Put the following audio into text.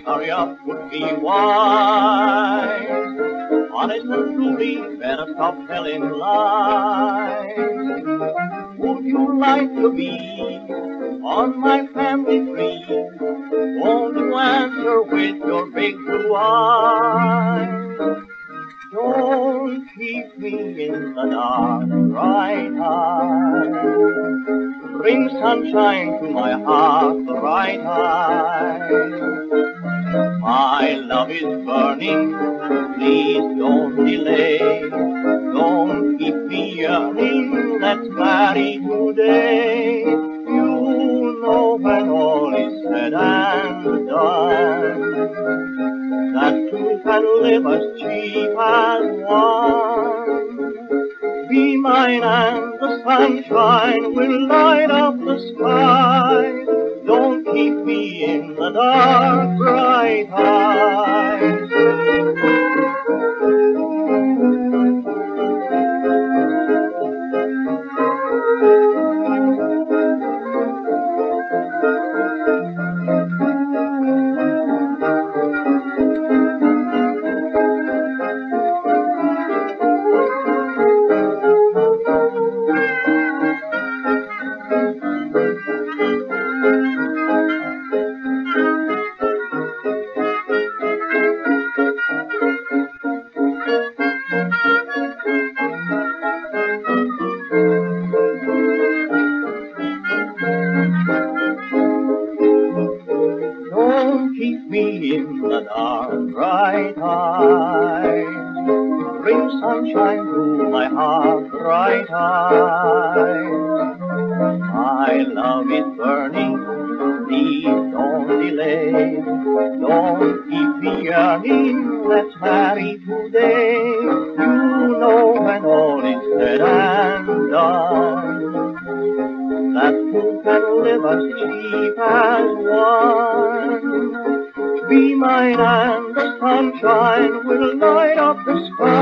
hurry up would be wise. Honest and truly, better stop telling lies. Would you like to be on my family tree? Won't you answer with your big blue eyes? Don't keep me in the dark, bright eyes. Bring sunshine to my heart, bright eyes. My love is burning, please don't delay. Don't keep me yearning, let's marry today. You know when all is said and done, that two can live as cheap as one. Be mine and the sunshine will light up the sky. Don't keep me in the dark, bright eyes. Don't keep me in the dark, bright eyes. Bring sunshine to my heart, bright eyes. My love is burning, please don't delay. Don't keep me yearning, let's marry today. You know when all is said and done, that two can live as cheap as one. Be mine and the sunshine will light up the sky.